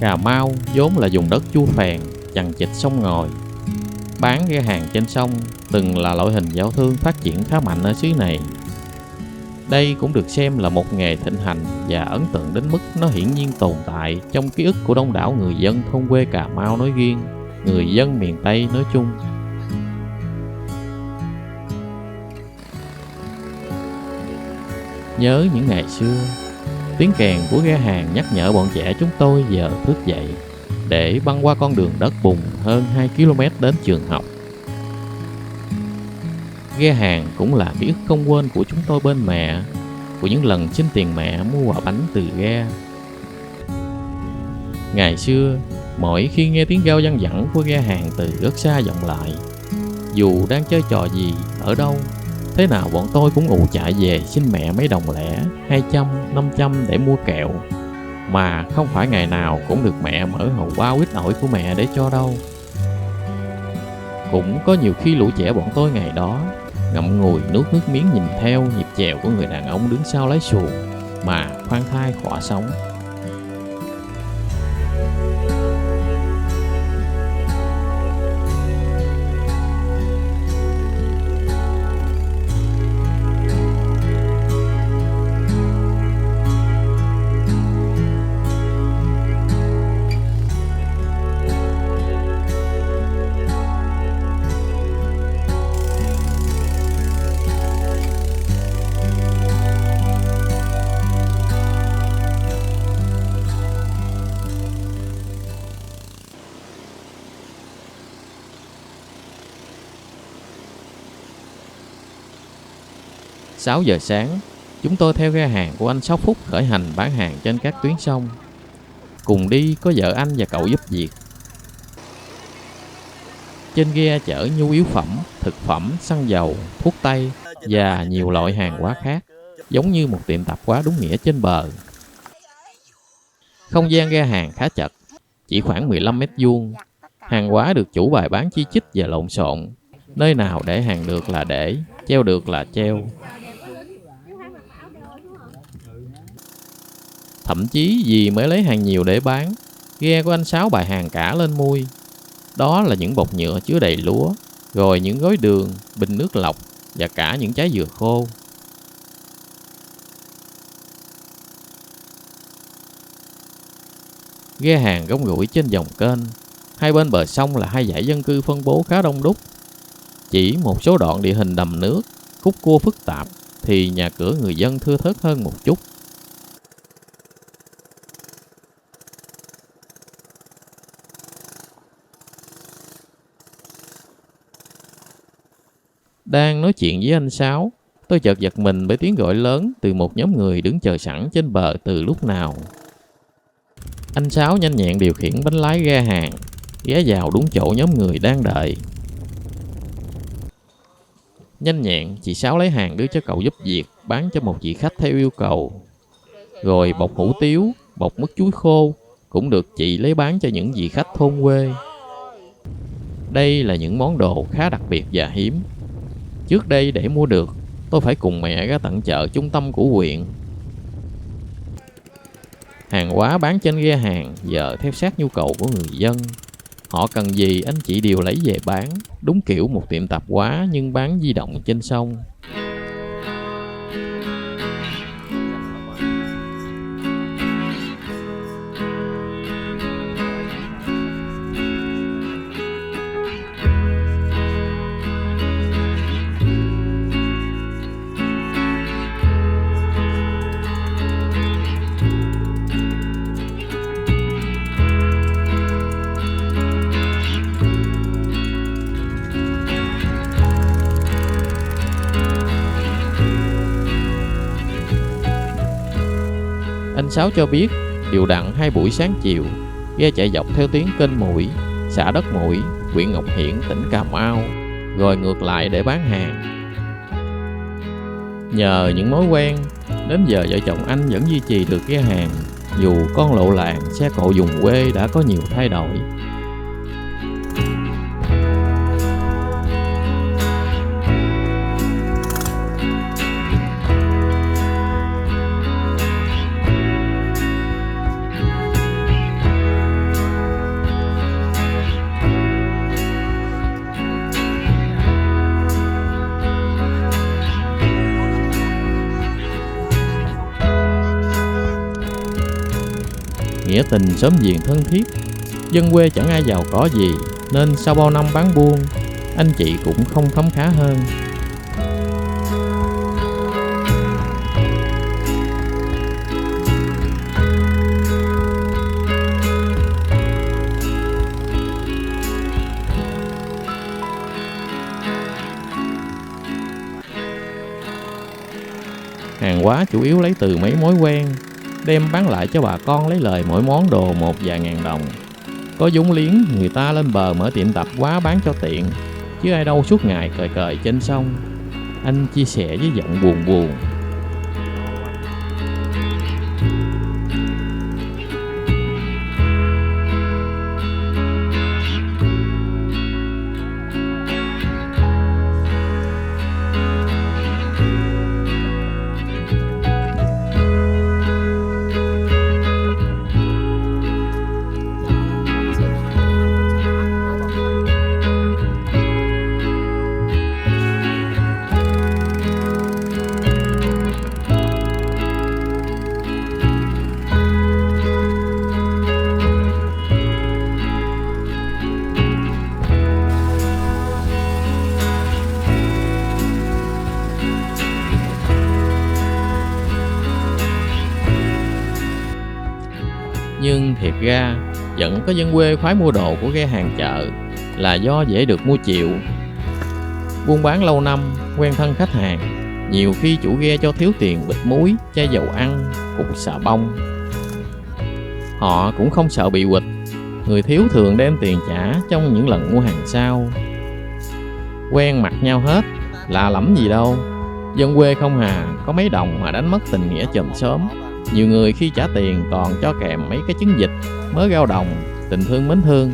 Cà Mau vốn là vùng đất chua phèn, chằng chịt sông ngòi. Bán ghe hàng trên sông từng là loại hình giao thương phát triển khá mạnh ở xứ này. Đây cũng được xem là một nghề thịnh hành và ấn tượng đến mức nó hiển nhiên tồn tại trong ký ức của đông đảo người dân thôn quê Cà Mau nói riêng, người dân miền Tây nói chung. Nhớ những ngày xưa, tiếng kèn của ghe hàng nhắc nhở bọn trẻ chúng tôi giờ thức dậy để băng qua con đường đất bùn hơn 2 km đến trường học. Ghe hàng cũng là ký ức không quên của chúng tôi bên mẹ, của những lần xin tiền mẹ mua quả bánh từ ghe. Ngày xưa, mỗi khi nghe tiếng rao văng vẳng của ghe hàng từ rất xa vọng lại, dù đang chơi trò gì, ở đâu, thế nào bọn tôi cũng ù chạy về xin mẹ mấy đồng lẻ, 200, 500 để mua kẹo. Mà không phải ngày nào cũng được mẹ mở hầu bao ít ỏi của mẹ để cho đâu. Cũng có nhiều khi lũ trẻ bọn tôi ngày đó ngậm ngùi nuốt nước miếng nhìn theo nhịp chèo của người đàn ông đứng sau lái xuồng mà khoan thai khỏa sống. Sáu giờ sáng, chúng tôi theo ghe hàng của anh Sáu Phúc khởi hành bán hàng trên các tuyến sông. Cùng đi có vợ anh và cậu giúp việc. Trên ghe chở nhu yếu phẩm, thực phẩm, xăng dầu, thuốc tây và nhiều loại hàng hóa khác, giống như một tiệm tạp hóa đúng nghĩa trên bờ. Không gian ghe hàng khá chật, chỉ khoảng 15 mét vuông. Hàng hóa được chủ bày bán chi chít và lộn xộn. Nơi nào để hàng được là để, treo được là treo. Thậm chí vì mới lấy hàng nhiều để bán, ghe của anh Sáu bày hàng cả lên mui. Đó là những bọc nhựa chứa đầy lúa, rồi những gói đường, bình nước lọc và cả những trái dừa khô. Ghe hàng rong ruổi trên dòng kênh. Hai bên bờ sông là hai dãy dân cư phân bố khá đông đúc. Chỉ một số đoạn địa hình đầm nước, khúc cua phức tạp thì nhà cửa người dân thưa thớt hơn một chút. Đang nói chuyện với anh Sáu, tôi chợt giật mình bởi tiếng gọi lớn từ một nhóm người đứng chờ sẵn trên bờ từ lúc nào. Anh Sáu nhanh nhẹn điều khiển bánh lái ghe hàng, ghé vào đúng chỗ nhóm người đang đợi. Nhanh nhẹn, chị Sáu lấy hàng đưa cho cậu giúp việc, bán cho một vị khách theo yêu cầu. Rồi bọc hủ tiếu, bọc mứt chuối khô cũng được chị lấy bán cho những vị khách thôn quê. Đây là những món đồ khá đặc biệt và hiếm. Trước đây để mua được, tôi phải cùng mẹ ra tận chợ trung tâm của huyện. Hàng hóa bán trên ghe hàng giờ theo sát nhu cầu của người dân. Họ cần gì anh chị đều lấy về bán, đúng kiểu một tiệm tạp hóa nhưng bán di động trên sông. Anh Sáu cho biết, đều đặn 2 buổi sáng chiều, ghe chạy dọc theo tuyến kênh Mũi, xã Đất Mũi, huyện Ngọc Hiển, tỉnh Cà Mau, rồi ngược lại để bán hàng. Nhờ những mối quen, đến giờ vợ chồng anh vẫn duy trì được ghe hàng, dù con lộ làng, xe cộ vùng quê đã có nhiều thay đổi. nghĩa tình xóm giềng thân thiết. Dân quê chẳng ai giàu có gì, nên sau bao năm bán buôn, anh chị cũng không khấm khá hơn. Hàng hóa chủ yếu lấy từ mấy mối quen, đem bán lại cho bà con lấy lời mỗi món đồ 1 vài ngàn đồng. Có vốn liếng, người ta lên bờ mở tiệm tạp hóa bán cho tiện, chứ ai đâu suốt ngày cời cời trên sông. Anh chia sẻ với giọng buồn buồn. Nhưng thiệt ra vẫn có dân quê khoái mua đồ của ghe hàng chợ là do dễ được mua chịu. Buôn bán lâu năm, quen thân khách hàng, nhiều khi chủ ghe cho thiếu tiền bịch muối, chai dầu ăn, cục xà bông. Họ cũng không sợ bị quỵt, người thiếu thường đem tiền trả trong những lần mua hàng sau. Quen mặt nhau hết, lạ lẫm gì đâu. Dân quê không hà, có mấy đồng mà đánh mất tình nghĩa chòm xóm. Nhiều người khi trả tiền còn cho kèm mấy cái trứng vịt, mớ rau đồng, tình thương mến thương.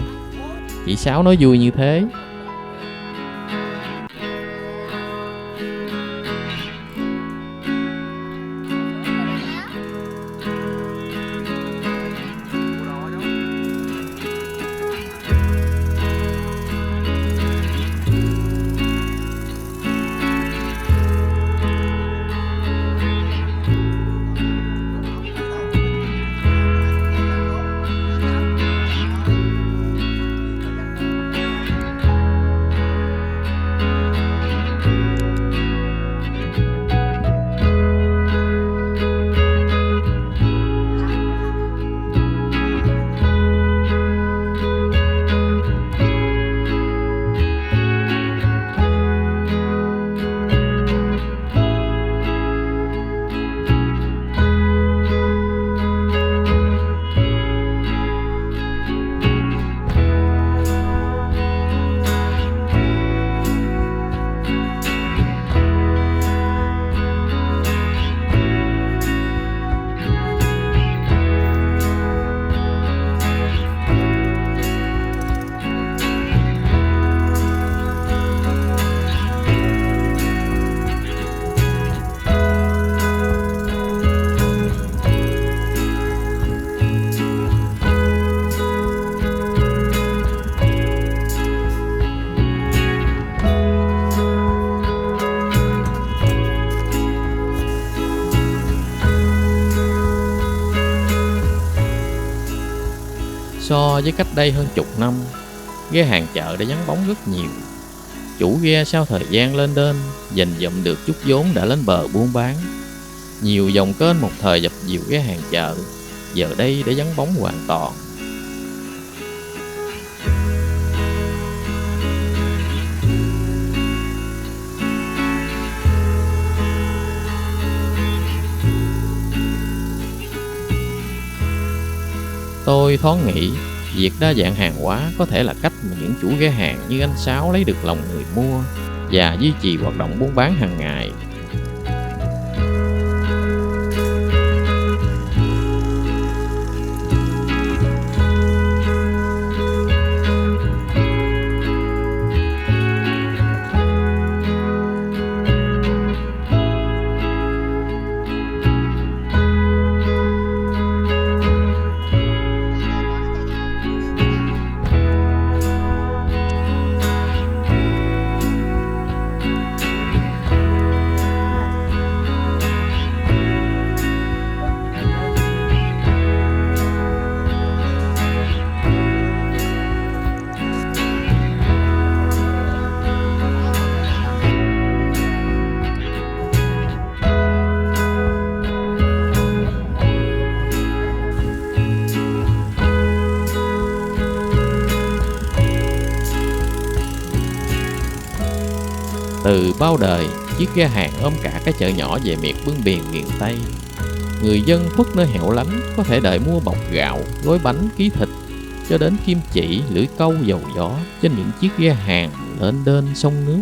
Chị Sáu nói vui như thế. So với cách đây hơn chục năm, ghe hàng chợ đã vắng bóng rất nhiều. Chủ ghe sau thời gian lên đên, dành dụm được chút vốn đã lên bờ buôn bán. Nhiều dòng kênh một thời dập dìu ghe hàng chợ, giờ đây đã vắng bóng hoàn toàn. Tôi thoáng nghĩ, việc đa dạng hàng hóa có thể là cách mà những chủ ghe hàng như anh Sáu lấy được lòng người mua và duy trì hoạt động buôn bán hàng ngày. Từ bao đời, chiếc ghe hàng ôm cả cái chợ nhỏ về miệt bưng biển miền Tây. Người dân khuất nơi hẻo lánh có thể đợi mua bọc gạo, gói bánh, ký thịt, cho đến kim chỉ, lưỡi câu, dầu gió trên những chiếc ghe hàng lênh đênh sông nước.